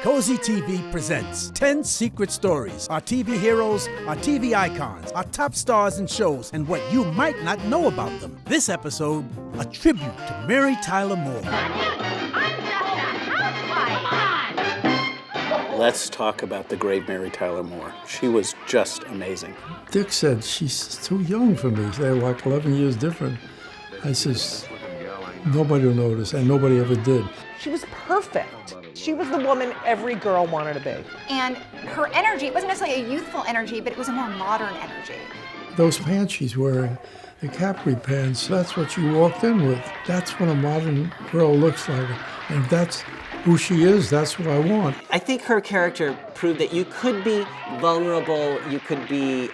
COZI TV presents 10 Secret Stories. Our TV heroes, our TV icons, our top stars and shows, and what you might not know about them. This episode, a tribute to Mary Tyler Moore. Let's talk about the great Mary Tyler Moore. She was just amazing. Dick said, she's too young for me. They're like 11 years different. I says, nobody will notice, and nobody ever did. She was perfect. She was the woman every girl wanted to be. And her energy, it wasn't necessarily a youthful energy, but it was a more modern energy. Those pants she's wearing, the capri pants, that's what she walked in with. That's what a modern girl looks like. And if that's who she is, that's what I want. I think her character proved that you could be vulnerable, you could be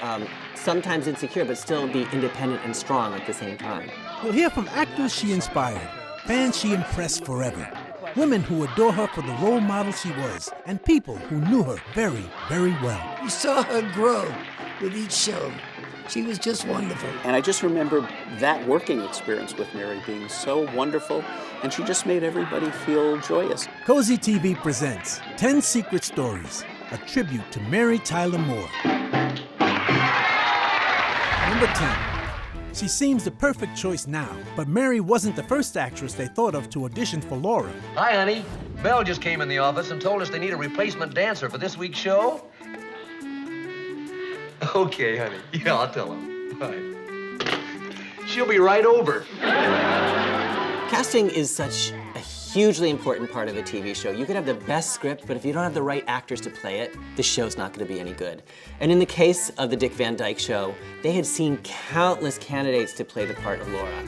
sometimes insecure, but still be independent and strong at the same time. We'll hear from actors she inspired, fans she impressed forever, women who adore her for the role model she was, and people who knew her very, very well. You saw her grow with each show. She was just wonderful. And I just remember that working experience with Mary being so wonderful, and she just made everybody feel joyous. COZI TV presents 10 Secret Stories, a tribute to Mary Tyler Moore. Number 10. She seems the perfect choice now, but Mary wasn't the first actress they thought of to audition for Laura. Hi, honey. Belle just came in the office and told us they need a replacement dancer for this week's show. Okay, honey. Yeah, I'll tell him. Bye. She'll be right over. Casting is such a hugely important part of a TV show. You could have the best script, but if you don't have the right actors to play it, the show's not going to be any good. And in the case of the Dick Van Dyke Show, they had seen countless candidates to play the part of Laura.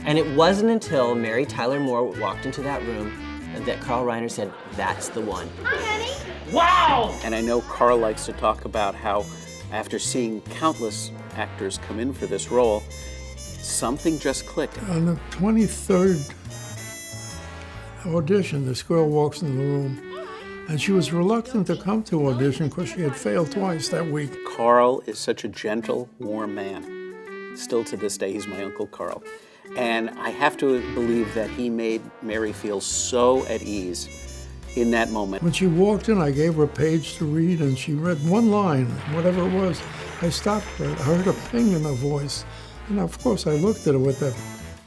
And it wasn't until Mary Tyler Moore walked into that room that Carl Reiner said, "That's the one." Hi, honey. Wow! And I know Carl likes to talk about how after seeing countless actors come in for this role, something just clicked. On the 23rd audition, this girl walks into the room, and she was reluctant to come to audition because she had failed twice that week. Carl is such a gentle, warm man. Still to this day, he's my Uncle Carl. And I have to believe that he made Mary feel so at ease in that moment. When she walked in, I gave her a page to read, and she read one line, whatever it was. I stopped her. I heard a ping in her voice. And of course, I looked at her with that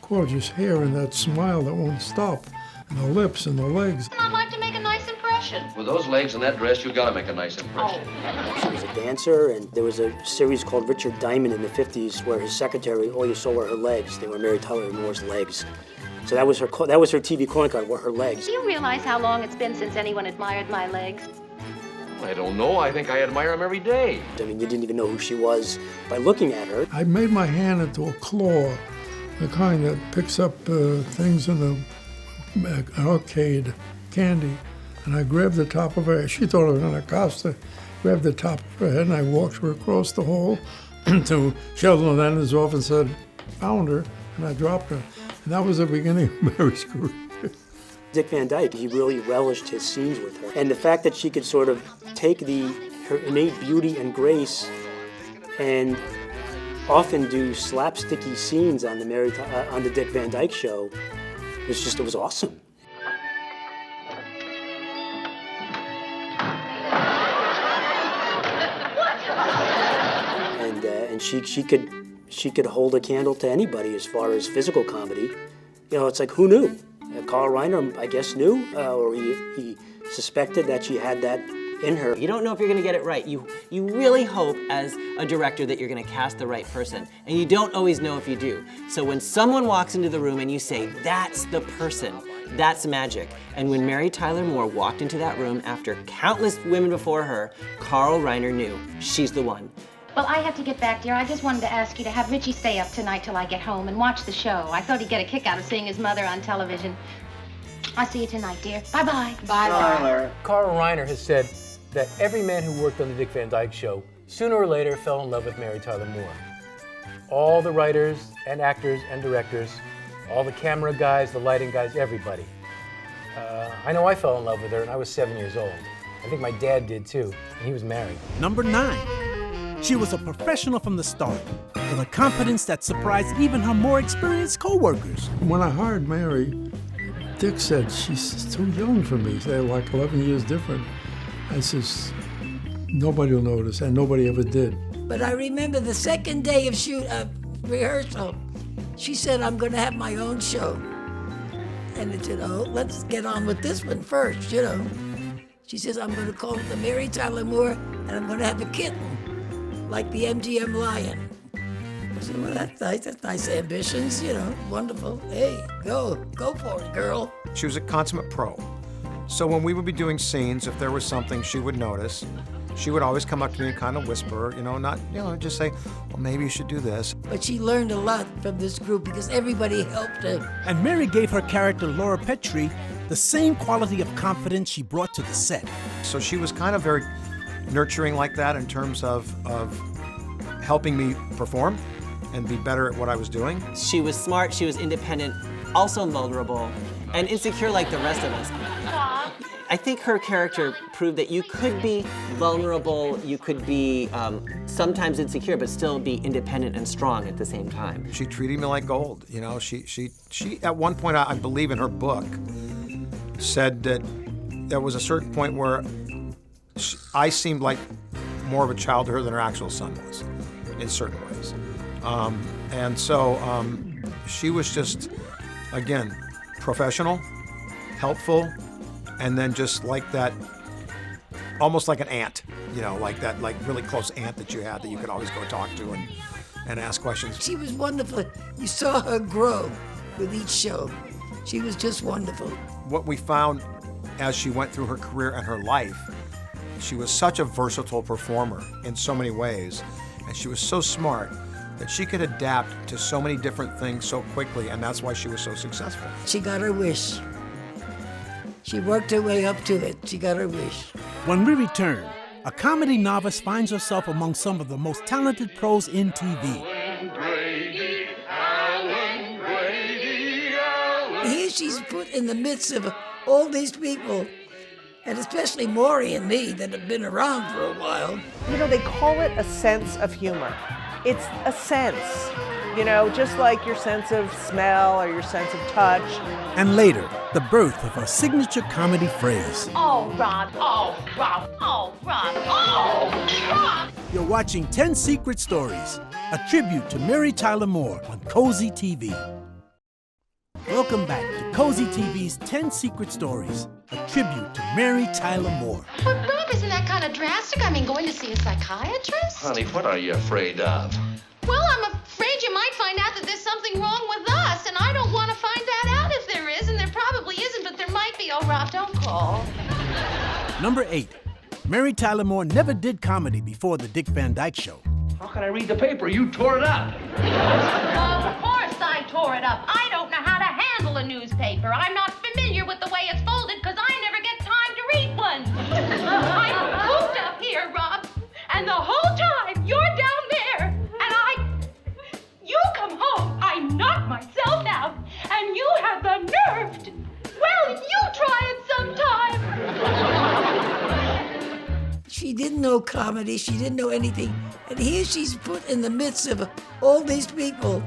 gorgeous hair and that smile that won't stop, and the lips and the legs. I'd like to make a nice impression. With those legs and that dress, you gotta make a nice impression. She was a dancer, and there was a series called Richard Diamond in the 50s where his secretary, all you saw were her legs. They were Mary Tyler Moore's legs. So that was her TV calling card, were her legs. Do you realize how long it's been since anyone admired my legs? I don't know. I think I admire him every day. I mean, you didn't even know who she was by looking at her. I made my hand into a claw, the kind that picks up things in the arcade, candy, and I grabbed the top of her head. She thought it was an Acosta. Grabbed the top of her head, and I walked her across the hall to Sheldon Landon's office and said, "Found her," and I dropped her. And that was the beginning of Mary's career. Dick Van Dyke, he really relished his scenes with her. And the fact that she could sort of take her innate beauty and grace and often do slapsticky scenes on the Dick Van Dyke Show, it was awesome. And she could hold a candle to anybody as far as physical comedy. You know, it's like, who knew? Carl Reiner, I guess, knew, or he suspected that she had that in her. You don't know if you're going to get it right. You really hope as a director that you're going to cast the right person, and you don't always know if you do. So when someone walks into the room and you say, "That's the person," that's magic. And when Mary Tyler Moore walked into that room after countless women before her, Carl Reiner knew she's the one. Well, I have to get back, dear. I just wanted to ask you to have Richie stay up tonight till I get home and watch the show. I thought he'd get a kick out of seeing his mother on television. I'll see you tonight, dear. Bye-bye. Bye. Carl Reiner has said that every man who worked on the Dick Van Dyke Show sooner or later fell in love with Mary Tyler Moore. All the writers and actors and directors, all the camera guys, the lighting guys, everybody. I know I fell in love with her, and I was 7 years old. I think my dad did too, and he was married. Number 9. She was a professional from the start, with a confidence that surprised even her more experienced co-workers. When I hired Mary, Dick said, she's too young for me. They're like 11 years different. I says, nobody will notice, and nobody ever did. But I remember the second day of rehearsal, she said, I'm going to have my own show. And I said, oh, let's get on with this one first, you know. She says, I'm going to call it the Mary Tyler Moore, and I'm going to have a kitten, like the MGM lion. I said, well, that's nice ambitions, you know, wonderful. Hey, go for it, girl. She was a consummate pro. So when we would be doing scenes, if there was something she would notice, she would always come up to me and kind of whisper, just say, well, maybe you should do this. But she learned a lot from this group because everybody helped her. And Mary gave her character, Laura Petrie, the same quality of confidence she brought to the set. So she was kind of very nurturing like that in terms of helping me perform and be better at what I was doing. She was smart, she was independent, also vulnerable, and insecure like the rest of us. I think her character proved that you could be vulnerable, you could be sometimes insecure, but still be independent and strong at the same time. She treated me like gold. You know, she at one point, I believe in her book, said that there was a certain point where I seemed like more of a child to her than her actual son was, in certain ways. And so she was just, again, professional, helpful, and then just like that, almost like an aunt, like that, like really close aunt that you had that you could always go talk to and ask questions. She was wonderful. You saw her grow with each show. She was just wonderful. What we found as she went through her career and her life, she was such a versatile performer in so many ways, and she was so smart that she could adapt to so many different things so quickly, and that's why she was so successful. She got her wish. She worked her way up to it. She got her wish. When we return, a comedy novice finds herself among some of the most talented pros in TV. Here she's put in the midst of all these people, and especially Maury and me that have been around for a while. You know, they call it a sense of humor. It's a sense, just like your sense of smell or your sense of touch. And later, the birth of her signature comedy phrase. Oh, Rob. Oh, Rob. Oh, Rob. Oh, Rob. You're watching 10 Secret Stories, a tribute to Mary Tyler Moore on COZI TV. Welcome back to COZI TV's 10 Secret Stories, a tribute to Mary Tyler Moore. But Rob, isn't that kind of drastic? I mean, going to see a psychiatrist? Honey, what are you afraid of? Well, I'm afraid you might find out that there's something wrong with us, and I don't want to find that out if there is, and there probably isn't, but there might be. Oh, Rob, don't call. Number 8. Mary Tyler Moore never did comedy before the Dick Van Dyke Show. How can I read the paper? You tore it up. Of course I tore it up. I don't know how to handle a newspaper. I'm not familiar with the way it's folded because I never get time to read one. I'm cooped up here, Rob, and the whole time you're down there, and you come home, I knock myself out, and you have the nerve to, well, you try it sometime. She didn't know comedy. She didn't know anything. And here she's put in the midst of all these people,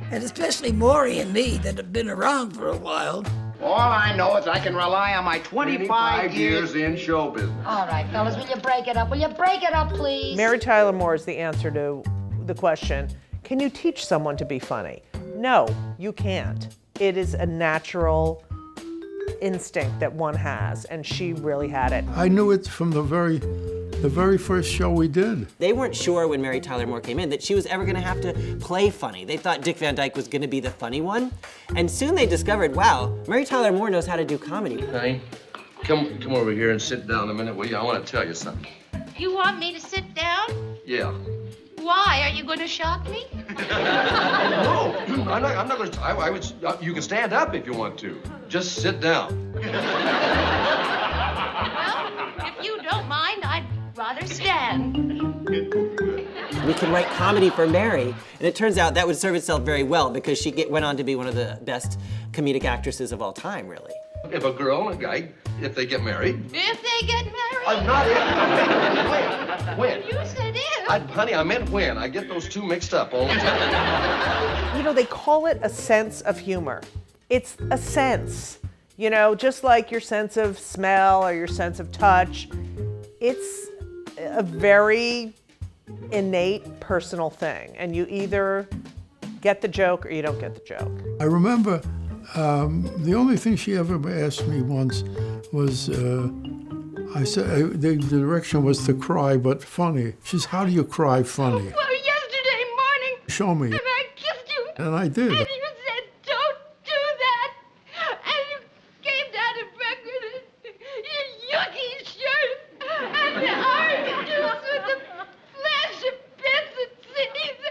and especially Maury and me that have been around for a while. All I know is I can rely on my 25 years in show business. All right, fellas, will you break it up? Will you break it up, please? Mary Tyler Moore is the answer to the question, can you teach someone to be funny? No, you can't. It is a natural instinct that one has, and she really had it. I knew it from the very first show we did. They weren't sure when Mary Tyler Moore came in that she was ever gonna have to play funny. They thought Dick Van Dyke was gonna be the funny one. And soon they discovered, wow, Mary Tyler Moore knows how to do comedy. Honey, come over here and sit down a minute, will you? I want to tell you something. You want me to sit down? Yeah. Why? Are you going to shock me? No, I'm not going to. You can stand up if you want to. Just sit down. Well, if you don't mind, I'd rather stand. We can write comedy for Mary, and it turns out that would serve itself very well because she went on to be one of the best comedic actresses of all time, really. If a girl and a guy, if they get married. If they get married? I'm not if. When? You said if. Honey, I meant when. I get those two mixed up all the time. You know, they call it a sense of humor. It's a sense, just like your sense of smell or your sense of touch. it's a very innate personal thing, and you either get the joke or you don't get the joke. I remember the only thing she ever asked me once was, I said, the direction was to cry, but funny. She said, how do you cry funny? Well, yesterday morning, Show me. and I kissed you. And I did. And you said, don't do that. And you came down to breakfast in your yucky shirt and the orange juice with the flesh and bits and seeds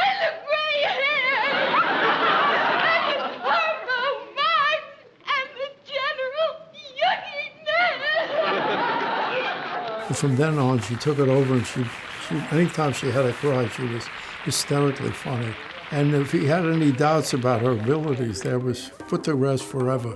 and the gray hair and the hormone marks and the general yuckiness. And from then on, she took it over, and she anytime she had to cry, she was hysterically funny. And if he had any doubts about her abilities, that was put to rest forever.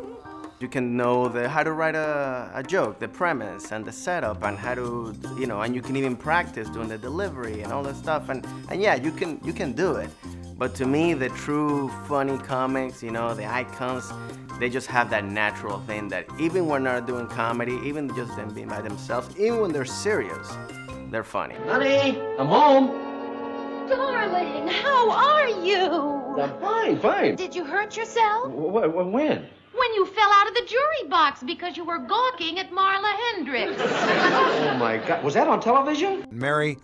You can know how to write a joke, the premise and the setup, and how to, and you can even practice doing the delivery and all that stuff. And yeah, you can do it. But to me, the true funny comics, the icons, they just have that natural thing that even when they're doing comedy, even just them being by themselves, even when they're serious, they're funny. Honey, I'm home. Darling, how are you? I'm fine. Did you hurt yourself? When? When you fell out of the jury box because you were gawking at Marla Hendricks. Oh my God, was that on television? Mary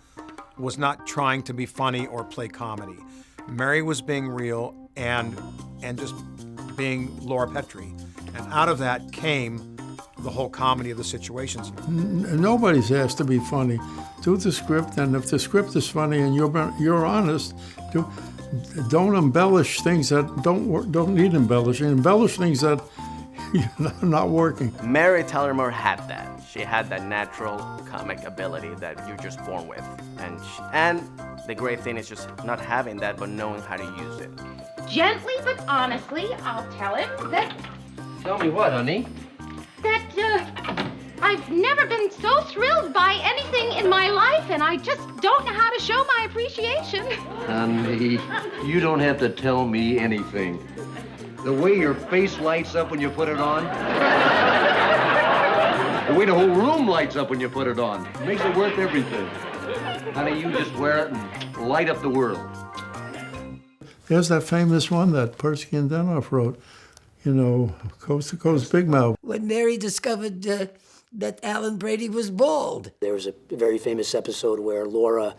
was not trying to be funny or play comedy. Mary was being real and just being Laura Petrie. And out of that came the whole comedy of the situations. Nobody's asked to be funny. Do the script, and if the script is funny and you're honest, don't embellish things that don't need embellishing. Embellish things that are not working. Mary Tyler Moore had that. She had that natural comic ability that you're just born with. And the great thing is just not having that, but knowing how to use it. Gently but honestly, I'll tell him that Tell me what, honey? I've never been so thrilled by anything in my life, and I just don't know how to show my appreciation. Honey, you don't have to tell me anything. The way your face lights up when you put it on. The way the whole room lights up when you put it on. It makes it worth everything. Honey, you just wear it and light up the world. There's that famous one that Persky and Denoff wrote, Coast to Coast Big Mouth. When Mary discovered that Alan Brady was bald. There was a very famous episode where Laura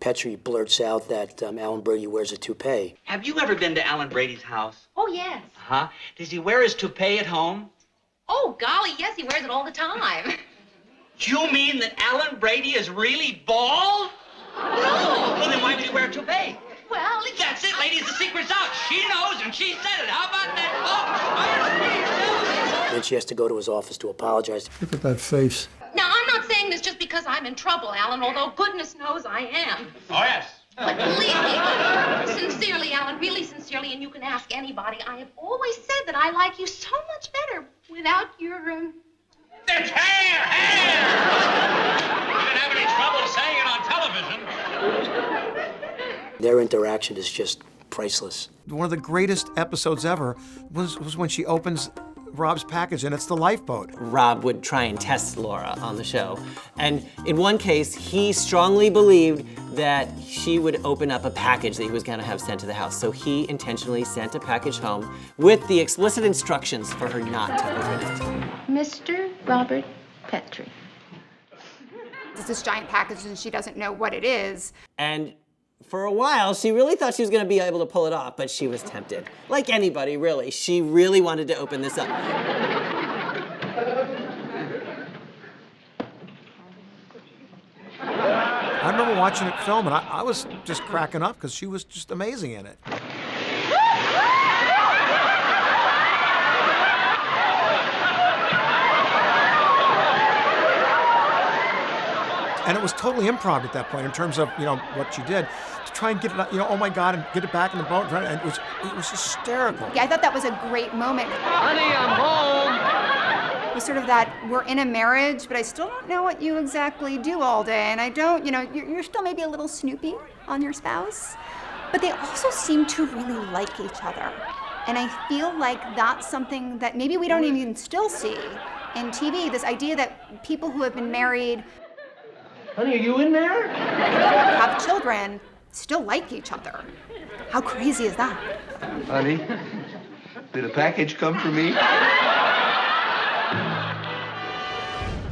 Petrie blurts out that Alan Brady wears a toupee. Have you ever been to Alan Brady's house? Oh, yes. Huh? Does he wear his toupee at home? Oh, golly, yes, he wears it all the time. You mean that Alan Brady is really bald? No! Well, then why would he wear a toupee? Well, That's it, ladies, the secret's out. She knows and she said it. How about that, folks? Then she has to go to his office to apologize. Look at that face. now, I'm not saying this just because I'm in trouble, Alan, although goodness knows I am. Oh, yes. But believe me, sincerely, Alan, really sincerely, and you can ask anybody, I have always said that I like you so much better without your, It's hair! You didn't have any trouble saying it on television. Their interaction is just priceless. One of the greatest episodes ever was when she opens Rob's package, and it's the lifeboat. Rob would try and test Laura on the show. And in one case, he strongly believed that she would open up a package that he was gonna have sent to the house. So he intentionally sent a package home with the explicit instructions for her not to open it. Mr. Robert Petrie. It's this giant package and she doesn't know what it is. And for a while, she really thought she was gonna be able to pull it off, but she was tempted. Like anybody, really. She really wanted to open this up. I remember watching it film, and I was just cracking up because she was just amazing in it. And it was totally improv at that point in terms of, what she did to try and get it, oh my God, and get it back in the boat. And it was hysterical. Yeah, I thought that was a great moment. Honey, I'm home. It was sort of that, we're in a marriage, but I still don't know what you exactly do all day. And I don't, you're still maybe a little snoopy on your spouse. But they also seem to really like each other. And I feel like that's something that maybe we don't even still see in TV, this idea that people who have been married Honey, are you in there? Have children, still like each other. How crazy is that? Honey, did a package come for me?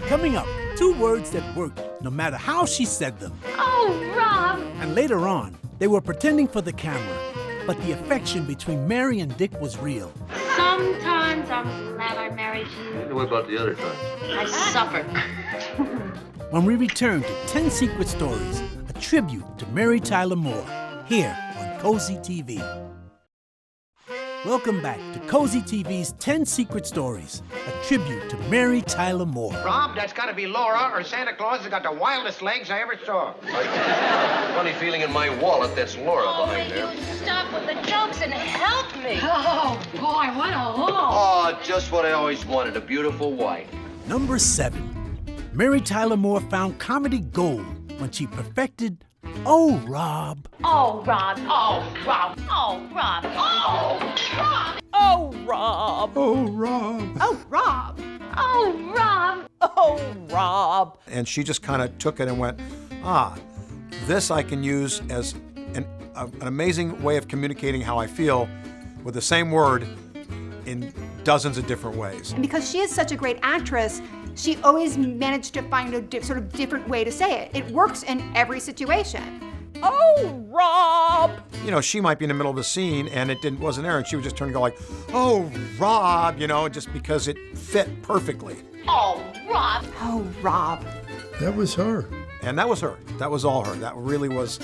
Coming up, 2 words that worked no matter how she said them. Oh, Rob. And later on, they were pretending for the camera, but the affection between Mary and Dick was real. Sometimes I'm glad I married you. What about the other time? I suffered. When we return to 10 Secret Stories, a tribute to Mary Tyler Moore, here on COZI TV. Welcome back to COZI TV's 10 Secret Stories, a tribute to Mary Tyler Moore. Rob, that's got to be Laura, or Santa Claus has got the wildest legs I ever saw. Funny feeling in my wallet, that's Laura Oh, behind will there. you stop with the jokes and help me? Oh, boy, what a haul. Oh, just what I always wanted, a beautiful wife. Number 7. Mary Tyler Moore found comedy gold when she perfected Oh, Rob. Oh, Rob. Oh, Rob. Oh, Rob. Oh, Rob. Oh, Rob. Oh, Rob. Oh, Rob. Oh, Rob. Oh, Rob. And she just kind of took it and went, this I can use as an amazing way of communicating how I feel with the same word in dozens of different ways. And because she is such a great actress, she always managed to find a sort of different way to say it. It works in every situation. Oh, Rob. You know, she might be in the middle of a scene and it wasn't there, and she would just turn and go like, oh, Rob, you know, just because it fit perfectly. Oh, Rob. Oh, Rob. That was her. And that was her. That was all her. That really was,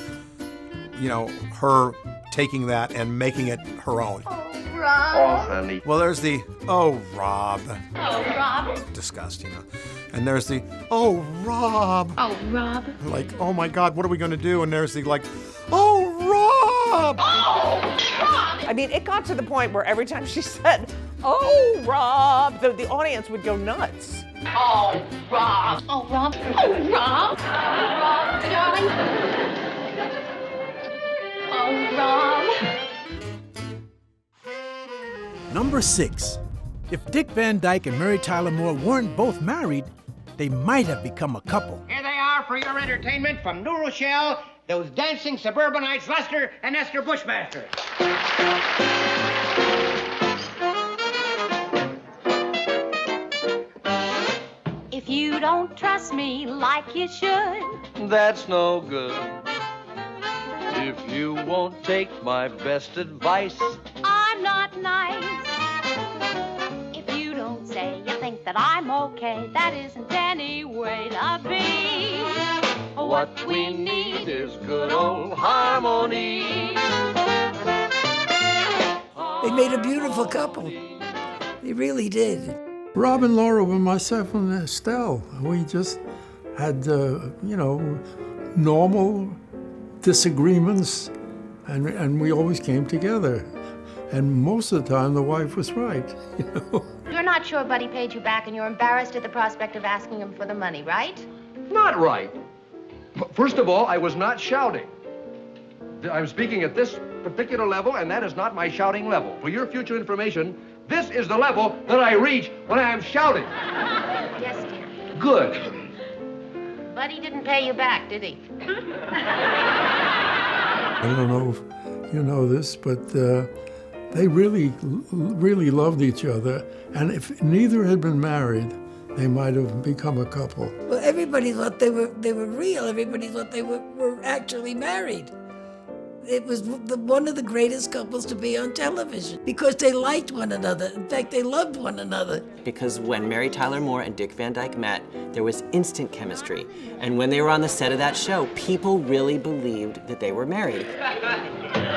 you know, her taking that and making it her own. Rob. Oh, honey. Well, there's the, oh, Rob. Oh, Rob. Disgust, you know. And there's the, oh, Rob. Oh, Rob. Like, oh my God, what are we going to do? And there's the, like, oh, Rob. Oh, Rob. I mean, it got to the point where every time she said, oh, Rob, the audience would go nuts. Oh, Rob. Oh, Rob. Oh, Rob. Rob, darling. Oh, Rob. Number 6. If Dick Van Dyke and Mary Tyler Moore weren't both married, they might have become a couple. Here they are for your entertainment from New Rochelle, those dancing suburbanites Lester and Esther Bushmaster. If you don't trust me like you should, That's no good. If you won't take my best advice, I'm not nice. If you don't say you think that I'm okay, that isn't any way to be. what we need is good old harmony. They made a beautiful couple. They really did. Rob and Laura were myself and Estelle. We just had, you know, normal disagreements, and we always came together. And most of the time, the wife was right, you know. You're not sure Buddy paid you back, and you're embarrassed at the prospect of asking him for the money, right? Not right. First of all, I was not shouting. I'm speaking at this particular level, and that is not my shouting level. For your future information, this is the level that I reach when I am shouting. Yes, dear. Good. Buddy didn't pay you back, did he? I don't know if you know this, but they really loved each other. And if neither had been married, they might have become a couple. Well, everybody thought they were real. Everybody thought they were actually married. It was one of the greatest couples to be on television because they liked one another. In fact, they loved one another. Because when Mary Tyler Moore and Dick Van Dyke met, there was instant chemistry. And when they were on the set of that show, people really believed that they were married.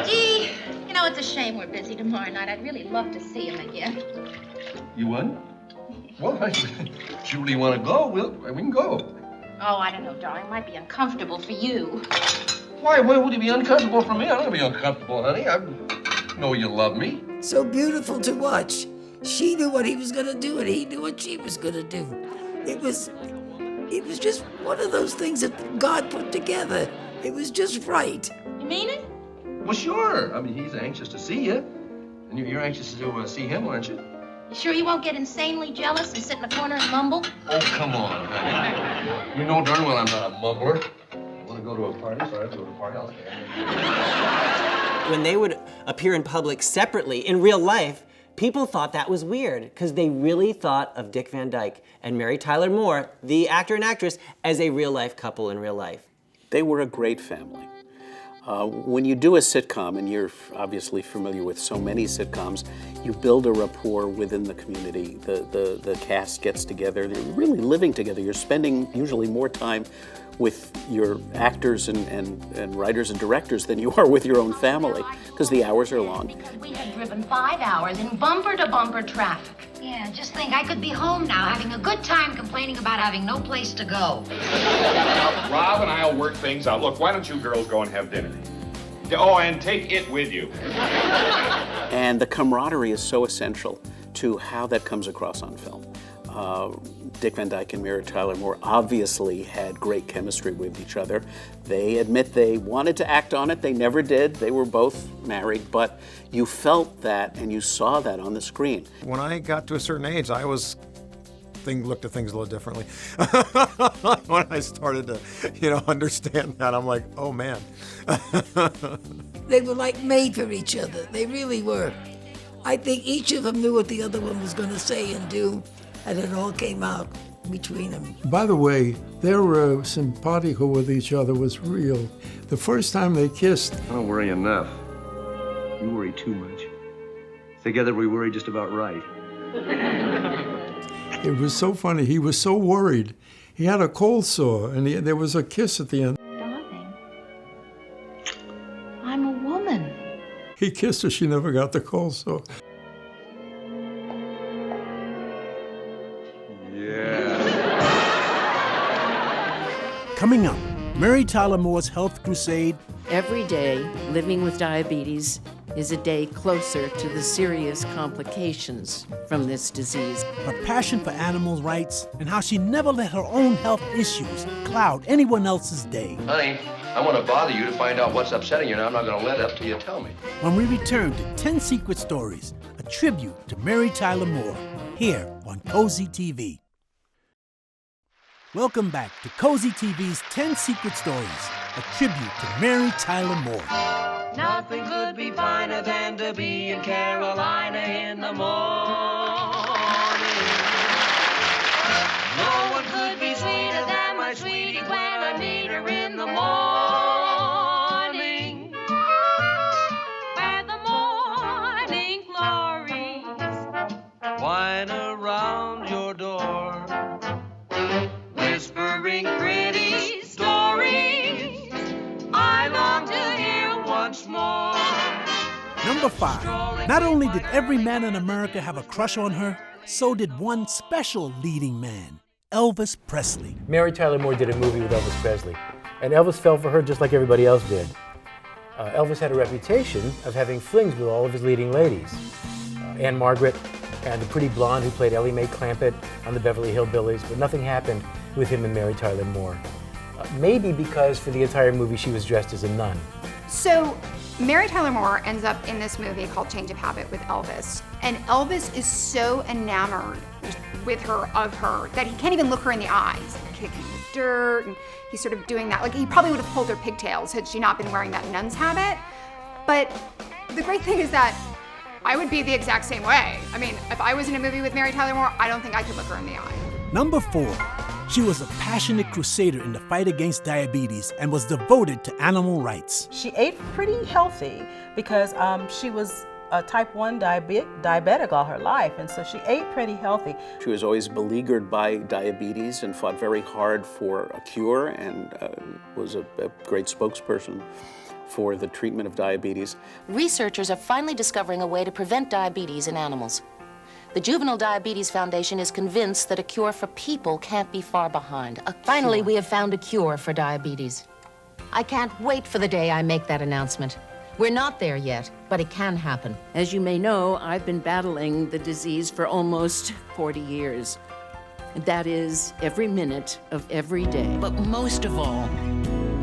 Gee, you know, it's a shame we're busy tomorrow night. I'd really love to see him again. You won? Well, if you really want to go, we can go. Oh, I don't know, darling. It might be uncomfortable for you. Why would it be uncomfortable for me? I'm not going to be uncomfortable, honey. I know you love me. So beautiful to watch. She knew what he was going to do, and he knew what she was going to do. It was just one of those things that God put together. It was just right. You mean it? Well, sure. I mean, he's anxious to see you. And you're anxious to see him, aren't you? You sure you won't get insanely jealous and sit in a corner and mumble? Oh, come on, honey. You know darn well I'm not a mumbler. I want to go to a party, so I have to go to a party. I'll stay. When they would appear in public separately in real life, people thought that was weird because they really thought of Dick Van Dyke and Mary Tyler Moore, the actor and actress, as a real-life couple in real life. They were a great family. When you do a sitcom, and you're obviously familiar with so many sitcoms, you build a rapport within the community. The cast gets together, they're really living together. You're spending usually more time with your actors and writers and directors than you are with your own family, because the hours are long. Because we had driven 5 hours in bumper-to-bumper traffic. Yeah, just think, I could be home now having a good time complaining about having no place to go. Rob and I'll work things out. Look, why don't you girls go and have dinner? Oh, and take it with you. And the camaraderie is so essential to how that comes across on film. Dick Van Dyke and Mary Tyler Moore obviously had great chemistry with each other. They admit they wanted to act on it. They never did. They were both married, but you felt that and you saw that on the screen. When I got to a certain age, I was looked at things a little differently. When I started to, understand that, I'm like, oh man. They were like made for each other. They really were. I think each of them knew what the other one was going to say and do, and it all came out between them. By the way, their simpatico with each other was real. The first time they kissed. I don't worry enough. You worry too much. Together we worry just about right. It was so funny. He was so worried. He had a cold sore, and there was a kiss at the end. Darling, I'm a woman. He kissed her. She never got the cold sore. Coming up, Mary Tyler Moore's health crusade. Every day, living with diabetes is a day closer to the serious complications from this disease. Her passion for animals' rights and how she never let her own health issues cloud anyone else's day. Honey, I want to bother you to find out what's upsetting you, and I'm not going to let up till you tell me. When we return to 10 Secret Stories, a tribute to Mary Tyler Moore, here on COZI TV. Welcome back to COZI TV's 10 Secret Stories, a tribute to Mary Tyler Moore. Nothing could be finer than to be in Carolina in the morning. No one could be sweeter than my sweetie when I meet her in the morning. Where the morning glories whine around your door, whispering pretty stories I long to hear once more. Number 5. Not only did every man in America have a crush on her, so did one special leading man, Elvis Presley. Mary Tyler Moore did a movie with Elvis Presley, and Elvis fell for her just like everybody else did. Elvis had a reputation of having flings with all of his leading ladies. Anne Margaret and the pretty blonde who played Ellie Mae Clampett on the Beverly Hillbillies, but nothing happened with him and Mary Tyler Moore. Maybe because for the entire movie she was dressed as a nun. So Mary Tyler Moore ends up in this movie called Change of Habit with Elvis. And Elvis is so enamored with her, of her, that he can't even look her in the eyes. Kicking the dirt, and he's sort of doing that. Like, he probably would have pulled her pigtails had she not been wearing that nun's habit. But the great thing is that I would be the exact same way. I mean, if I was in a movie with Mary Tyler Moore, I don't think I could look her in the eye. Number 4. She was a passionate crusader in the fight against diabetes and was devoted to animal rights. She ate pretty healthy because she was a type 1 diabetic all her life, and so she ate pretty healthy. She was always beleaguered by diabetes and fought very hard for a cure, and was a great spokesperson for the treatment of diabetes. Researchers are finally discovering a way to prevent diabetes in animals. The Juvenile Diabetes Foundation is convinced that a cure for people can't be far behind. Finally, we have found a cure for diabetes. I can't wait for the day I make that announcement. We're not there yet, but it can happen. As you may know, I've been battling the disease for almost 40 years. That is every minute of every day. But most of all,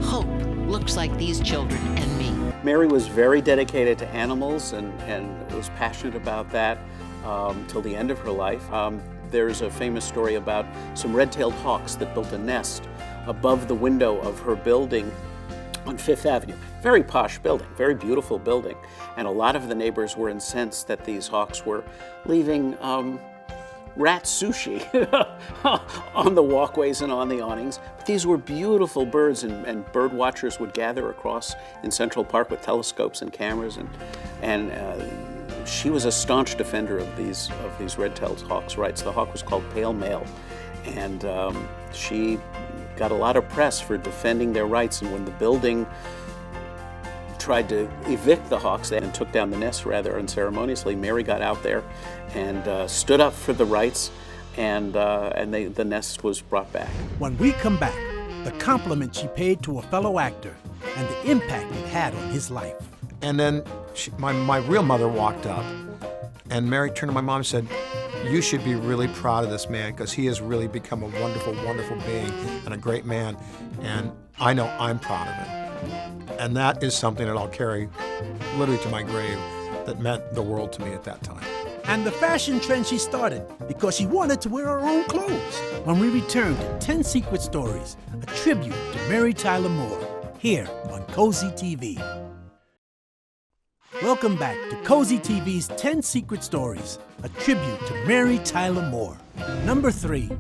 hope looks like these children and me. Mary was very dedicated to animals and was passionate about that. till the end of her life. There's a famous story about some red-tailed hawks that built a nest above the window of her building on Fifth Avenue. Very posh building, very beautiful building. And a lot of the neighbors were incensed that these hawks were leaving rat sushi on the walkways and on the awnings. But these were beautiful birds, and bird watchers would gather across in Central Park with telescopes and cameras, and she was a staunch defender of these red-tailed hawks' rights. The hawk was called Pale Male, and she got a lot of press for defending their rights. And when the building tried to evict the hawks and took down the nest rather unceremoniously, Mary got out there and stood up for the rights, and the nest was brought back. When we come back, the compliment she paid to a fellow actor and the impact it had on his life. And then my real mother walked up, and Mary turned to my mom and said, "You should be really proud of this man, because he has really become a wonderful, wonderful being and a great man, and I know I'm proud of him." And that is something that I'll carry literally to my grave, that meant the world to me at that time. And the fashion trend she started because she wanted to wear her own clothes. When we return to 10 Secret Stories, a tribute to Mary Tyler Moore, here on COZI TV. Welcome back to COZI TV's 10 Secret Stories, a tribute to Mary Tyler Moore. Number 3.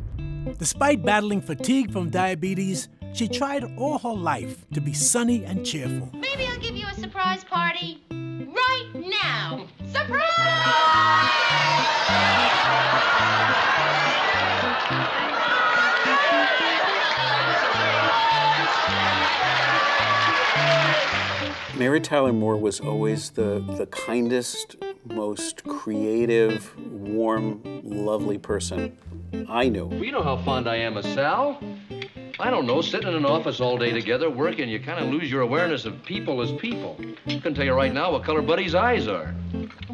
Despite battling fatigue from diabetes, she tried all her life to be sunny and cheerful. Maybe I'll give you a surprise party right now. Surprise! Mary Tyler Moore was always the kindest, most creative, warm, lovely person I knew. Well, you know how fond I am of Sal. I don't know, sitting in an office all day together, working, you kind of lose your awareness of people as people. I can tell you right now what color Buddy's eyes are.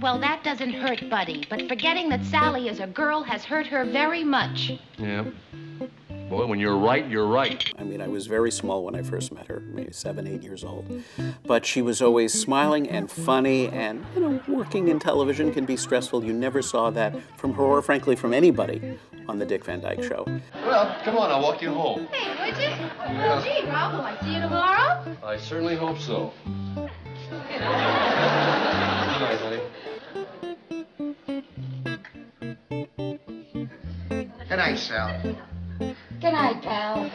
Well, that doesn't hurt Buddy, but forgetting that Sally is a girl has hurt her very much. Yeah. Boy, when you're right, you're right. I mean, I was very small when I first met her, maybe 7, 8 years old. But she was always smiling and funny, and, you know, working in television can be stressful. You never saw that from her, or frankly from anybody on the Dick Van Dyke Show. Well, come on, I'll walk you home. Hey, would you? Yeah. Gee, Rob, will I see you tomorrow? I certainly hope so. Good night, honey. Good night, Sal. Good night, pal.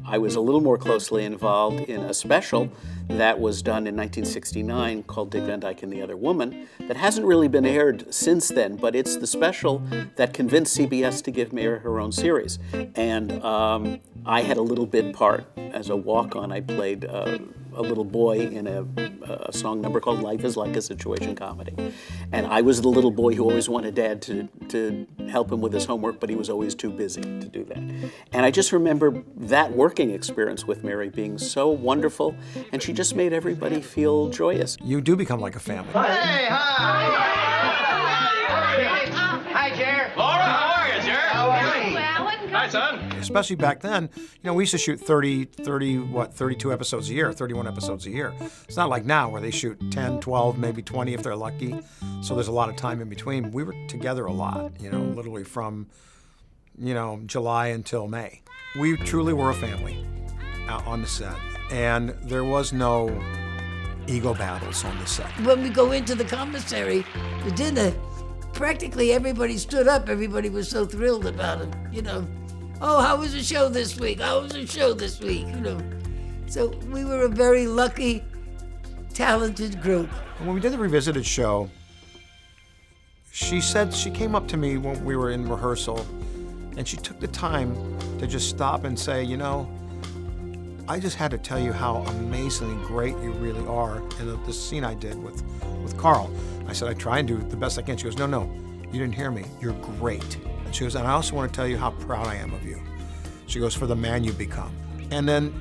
I was a little more closely involved in a special that was done in 1969 called Dick Van Dyke and the Other Woman that hasn't really been aired since then, but it's the special that convinced CBS to give Mary her own series. And I had a little bit part as a walk-on. I played a little boy in a song number called Life is Like a Situation Comedy. And I was the little boy who always wanted Dad to help him with his homework, but he was always too busy to do that. And I just remember that working experience with Mary being so wonderful, and she just made everybody feel joyous. You do become like a family. Hey, hi! Hi, Jer. Laura, how are you, Jer? Well, I wouldn't Hi, son. Especially back then, you know, we used to shoot 32 episodes a year, 31 episodes a year. It's not like now where they shoot 10, 12, maybe 20 if they're lucky. So there's a lot of time in between. We were together a lot, you know, literally from, you know, July until May. We truly were a family out on the set. And there was no ego battles on the set. When we go into the commissary for dinner, practically everybody stood up. Everybody was so thrilled about it, you know. Oh, how was the show this week? How was the show this week? You know. So we were a very lucky, talented group. And when we did the revisited show, she came up to me when we were in rehearsal, and she took the time to just stop and say, you know, I just had to tell you how amazingly great you really are in the scene I did with Carl. I said, I try and do the best I can. She goes, no, you didn't hear me. You're great. And she goes, and I also want to tell you how proud I am of you. She goes, for the man you become. And then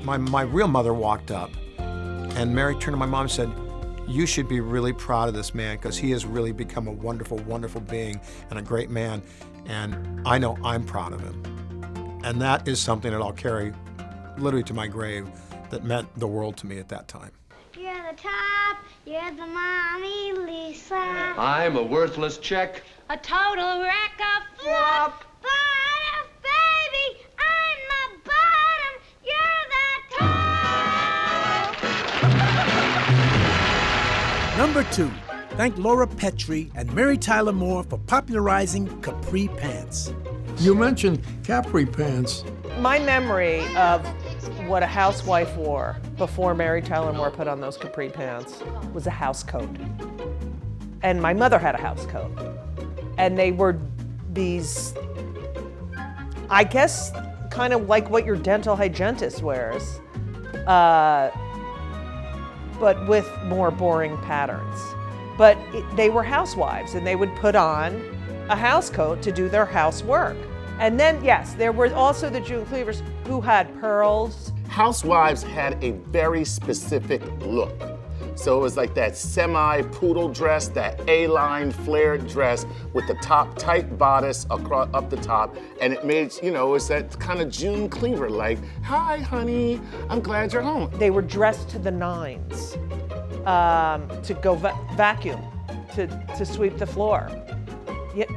my real mother walked up, and Mary turned to my mom and said, you should be really proud of this man, because he has really become a wonderful, wonderful being and a great man. And I know I'm proud of him. And that is something that I'll carry literally to my grave, that meant the world to me at that time. Yeah, the top. You're the mommy, Lisa. I'm a worthless check. A total wreck of flop. Bottom, baby, I'm the bottom. You're the top. Number 2. Thank Laura Petrie and Mary Tyler Moore for popularizing capri pants. You mentioned capri pants. My memory of what a housewife wore before Mary Tyler Moore put on those capri pants was a house coat. And my mother had a house coat. And they were these, I guess, kind of like what your dental hygienist wears, but with more boring patterns. But they were housewives, and they would put on a house coat to do their housework. And then, yes, there were also the June Cleavers who had pearls. Housewives had a very specific look. So it was like that semi-poodle dress, that A-line flared dress with the top tight bodice across up the top, and it made, it's that kind of June Cleaver, like, hi, honey, I'm glad you're home. They were dressed to the nines to go vacuum, to sweep the floor.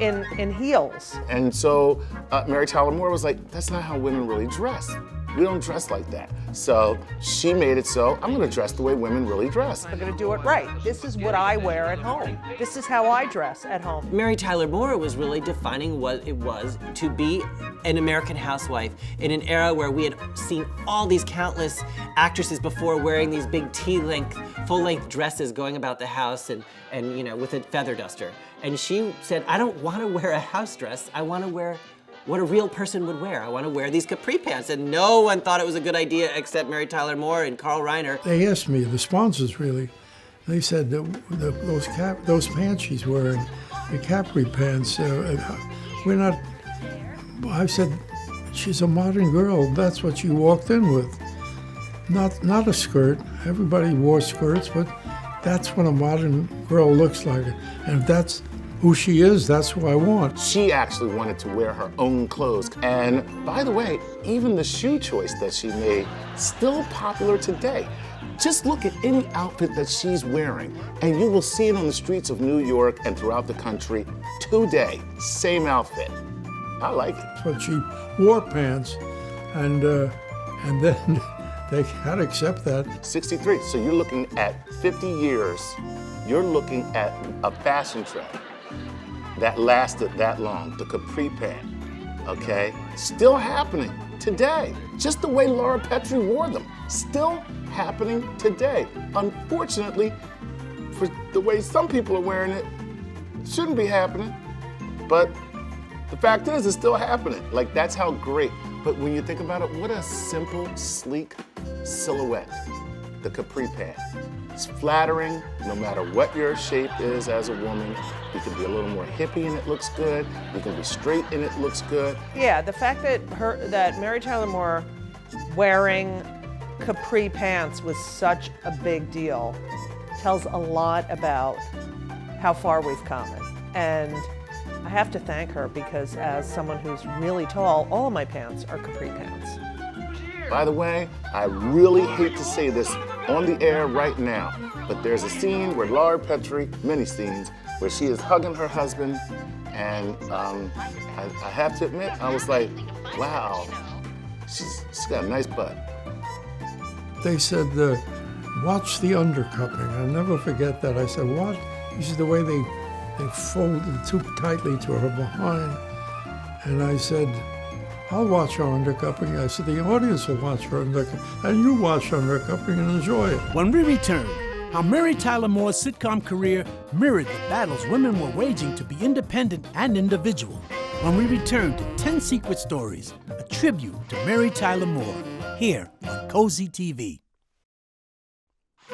In heels. And so Mary Tyler Moore was like, that's not how women really dress. We don't dress like that. So she made it so I'm gonna dress the way women really dress. I'm gonna do it right. This is what I wear at home. This is how I dress at home. Mary Tyler Moore was really defining what it was to be an American housewife in an era where we had seen all these countless actresses before wearing these big T-length, full-length dresses going about the house and with a feather duster. And she said, I don't want to wear a house dress. I want to wear what a real person would wear. I want to wear these capri pants. And no one thought it was a good idea except Mary Tyler Moore and Carl Reiner. They asked me, the sponsors really, they said that those pants she's wearing, the capri pants, we're not, I said, she's a modern girl. That's what she walked in with. Not a skirt. Everybody wore skirts, but that's what a modern girl looks like. And if that's who she is, that's who I want. She actually wanted to wear her own clothes. And by the way, even the shoe choice that she made, still popular today. Just look at any outfit that she's wearing, and you will see it on the streets of New York and throughout the country today. Same outfit. I like it. But she wore pants, and then they had to accept that. 63, so you're looking at 50 years. You're looking at a fashion trend that lasted that long, the capri pant, okay? Still happening today. Just the way Laura Petrie wore them. Still happening today. Unfortunately, for the way some people are wearing it, it shouldn't be happening. But the fact is, it's still happening. Like, that's how great. But when you think about it, what a simple, sleek silhouette, the capri pant. It's flattering, no matter what your shape is as a woman. You can be a little more hippie and it looks good. You can be straight and it looks good. Yeah, the fact that Mary Tyler Moore wearing capri pants was such a big deal tells a lot about how far we've come. And I have to thank her because as someone who's really tall, all of my pants are capri pants. By the way, I really hate to say this on the air right now, but there's a scene where Laura Petrie, many scenes, where she is hugging her husband, and I have to admit, I was like, wow, she's got a nice butt. They said, watch the undercupping. I'll never forget that. I said, what? This is the way they folded too tightly to her behind. And I said, I'll watch her undercupping. I said, the audience will watch her undercupping, and you watch her undercupping and enjoy it. When we return, how Mary Tyler Moore's sitcom career mirrored the battles women were waging to be independent and individual. When we return to 10 Secret Stories, a tribute to Mary Tyler Moore, here on COZI TV.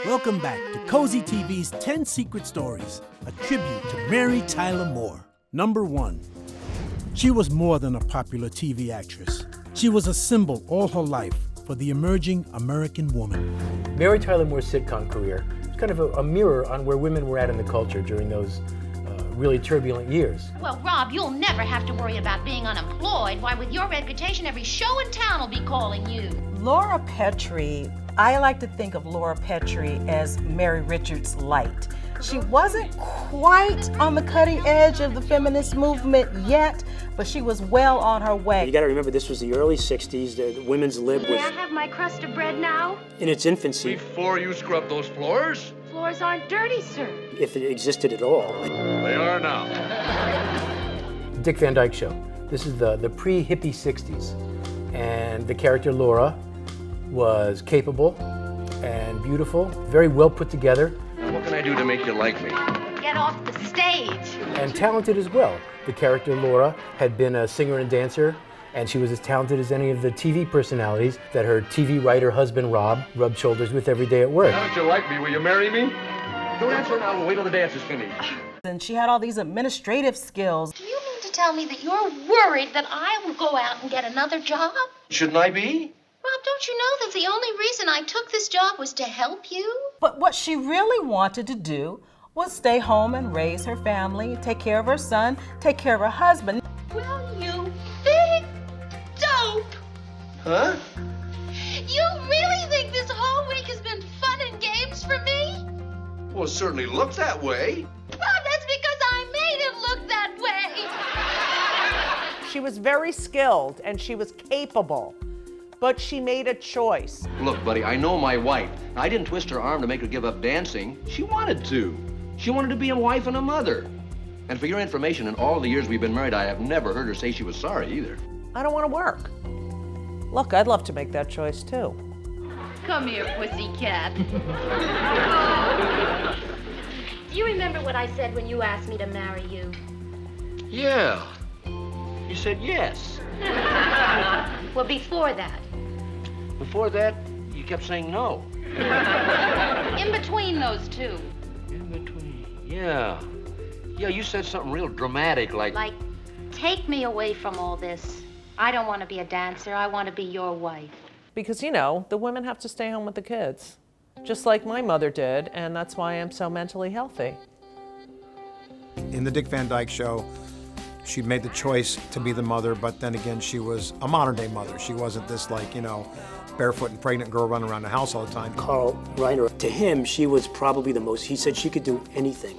Welcome back to COZI TV's 10 Secret Stories, a tribute to Mary Tyler Moore. Number 1. She was more than a popular TV actress. She was a symbol all her life for the emerging American woman. Mary Tyler Moore's sitcom career is kind of a mirror on where women were at in the culture during those really turbulent years. Well, Rob, you'll never have to worry about being unemployed. Why, with your reputation, every show in town will be calling you. Laura Petrie, I like to think of Laura Petrie as Mary Richards light. She wasn't quite on the cutting edge of the feminist movement yet, but she was well on her way. You got to remember, this was the early 60s. The women's lib May was I have my crust of bread now? in its infancy, Before you scrub those floors, Floors aren't dirty, sir. if it existed at all. they are now. Dick Van Dyke Show. This is the pre-hippie 60s. And the character Laura was capable and beautiful, very well put together. What can I do to make you like me? Get off the stage. And talented as well. The character Laura had been a singer and dancer, and she was as talented as any of the TV personalities that her TV writer husband Rob rubbed shoulders with every day at work. Now that you like me, will you marry me? Don't answer now, we'll wait till the dance is finished. And she had all these administrative skills. Do you mean to tell me that you're worried that I will go out and get another job? Shouldn't I be? Rob, don't you know that the only reason I took this job was to help you? But what she really wanted to do was stay home and raise her family, take care of her son, take care of her husband. Well, you big dope. Huh? You really think this whole week has been fun and games for me? Well, it certainly looks that way. Rob, that's because I made it look that way. She was very skilled and she was capable, but she made a choice. Look, buddy, I know my wife. I didn't twist her arm to make her give up dancing. She wanted to. She wanted to be a wife and a mother. And for your information, in all the years we've been married, I have never heard her say she was sorry either. I don't want to work. Look, I'd love to make that choice too. Come here, pussycat. Do you remember what I said when you asked me to marry you? Yeah. You said yes. Well, before that. Before that, you kept saying no. In between those two. In between. Yeah. Yeah, you said something real dramatic like... Like, take me away from all this. I don't want to be a dancer. I want to be your wife. Because, you know, the women have to stay home with the kids, just like my mother did, and that's why I'm so mentally healthy. In the Dick Van Dyke Show, she made the choice to be the mother, but then again, she was a modern-day mother. She wasn't this, like, you know, barefoot and pregnant girl running around the house all the time. Carl Reiner, to him, she was probably the most, he said she could do anything.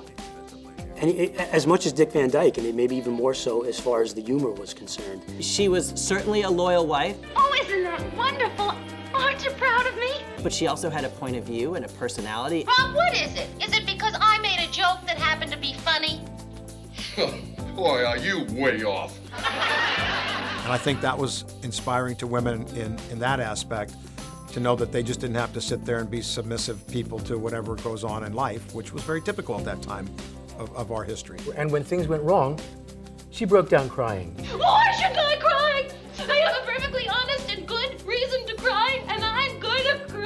And as much as Dick Van Dyke, and maybe even more so as far as the humor was concerned. She was certainly a loyal wife, Oh, isn't that wonderful? Aren't you proud of me? but she also had a point of view and a personality. Rob, what is it? Is it because I made a joke that happened to be funny? Boy, are you way off. And I think that was inspiring to women in that aspect, to know that they just didn't have to sit there and be submissive people to whatever goes on in life, which was very typical at that time of our history. And when things went wrong, she broke down crying. Why shouldn't I cry? I have a perfectly honest and good reason to cry, and I'm gonna cry.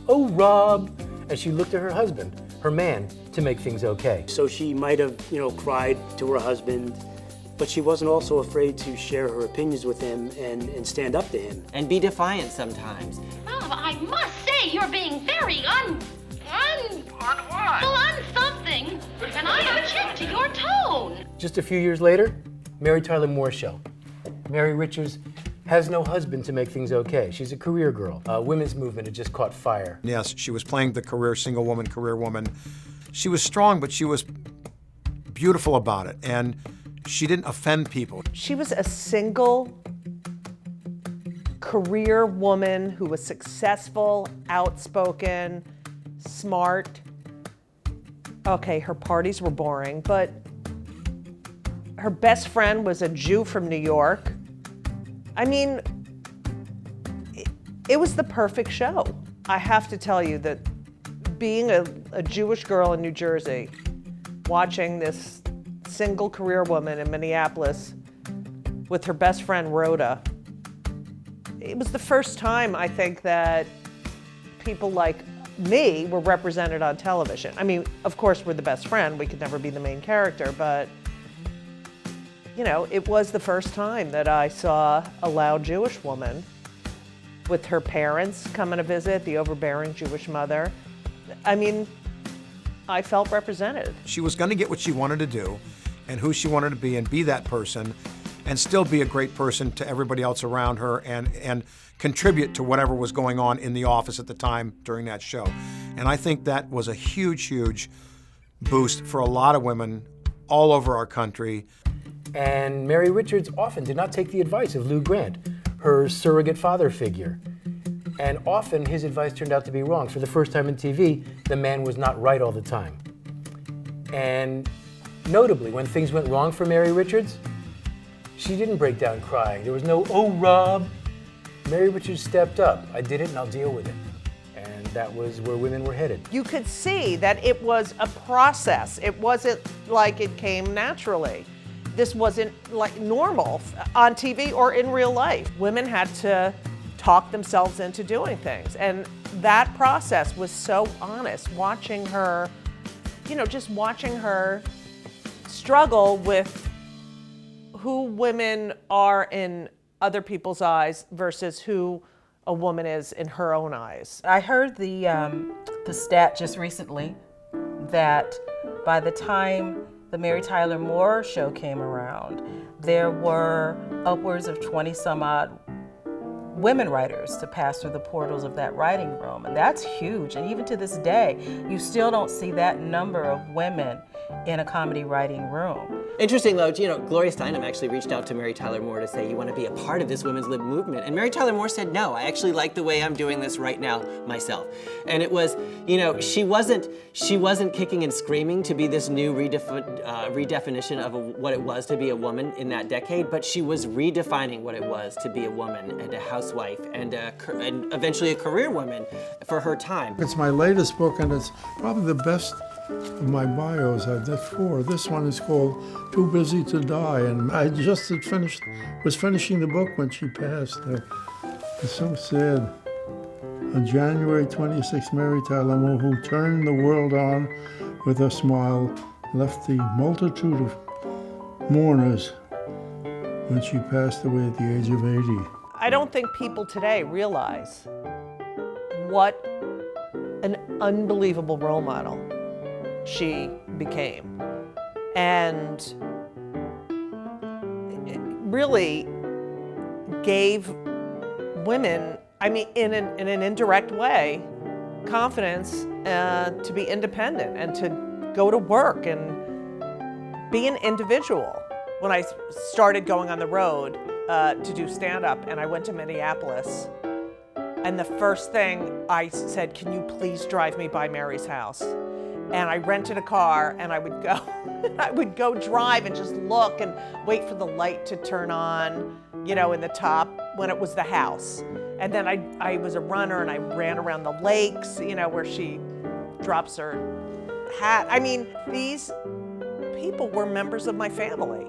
Oh, Rob! As she looked to her husband, her man, to make things okay. So she might have, you know, cried to her husband, but she wasn't also afraid to share her opinions with him and stand up to him. And be defiant sometimes. Rob, I must say you're being very something, and I object to your tone. Just a few years later, Mary Tyler Moore Show. Mary Richards has no husband to make things okay. She's a career girl. Women's movement had just caught fire. Yes, she was playing the single woman, career woman. She was strong, but she was beautiful about it, and she didn't offend people. She was a single career woman who was successful, outspoken, smart. Okay, her parties were boring, but her best friend was a Jew from New York. I mean, it was the perfect show. I have to tell you that being a Jewish girl in New Jersey, watching this single career woman in Minneapolis with her best friend Rhoda, it was the first time, I think, that people like me were represented on television. I mean, of course, we're the best friend. We could never be the main character, but you know, it was the first time that I saw a loud Jewish woman with her parents coming to visit, the overbearing Jewish mother. I mean, I felt represented. She was going to get what she wanted to do and who she wanted to be and be that person and still be a great person to everybody else around her and contribute to whatever was going on in the office at the time during that show. And I think that was a huge, huge boost for a lot of women all over our country. And Mary Richards often did not take the advice of Lou Grant, her surrogate father figure. And often his advice turned out to be wrong. For the first time in TV, the man was not right all the time. And notably, when things went wrong for Mary Richards, she didn't break down crying. There was no, "Oh, Rob." Mary Richards stepped up. "I did it and I'll deal with it." And that was where women were headed. You could see that it was a process. It wasn't like it came naturally. This wasn't like normal on TV or in real life. Women had to talk themselves into doing things. And that process was so honest, watching her, just watching her struggle with who women are in other people's eyes versus who a woman is in her own eyes. I heard the stat just recently that by the time the Mary Tyler Moore show came around, there were upwards of 20 some odd women writers to pass through the portals of that writing room. And that's huge. And even to this day, you still don't see that number of women in a comedy writing room. Interesting though, Gloria Steinem actually reached out to Mary Tyler Moore to say, "You want to be a part of this women's lib movement?" And Mary Tyler Moore said, "No, I actually like the way I'm doing this right now myself." And it was, she wasn't kicking and screaming to be this new redefinition of what it was to be a woman in that decade, but she was redefining what it was to be a woman and a housewife and eventually a career woman for her time. It's my latest book, and it's probably the best of my bios. I've done 4. This one is called Too Busy to Die, and I just was finishing the book when she passed. It's so sad. On January 26th, Mary Tyler Moore, who turned the world on with a smile, left the multitude of mourners when she passed away at the age of 80. I don't think people today realize what an unbelievable role model she became. And it really gave women, in an indirect way, confidence to be independent and to go to work and be an individual. When I started going on the road to do stand-up, and I went to Minneapolis, and the first thing I said, "Can you please drive me by Mary's house?" And I rented a car, and I would go drive and just look and wait for the light to turn on, in the top when it was the house. And then I was a runner, and I ran around the lakes, where she drops her hat. These people were members of my family.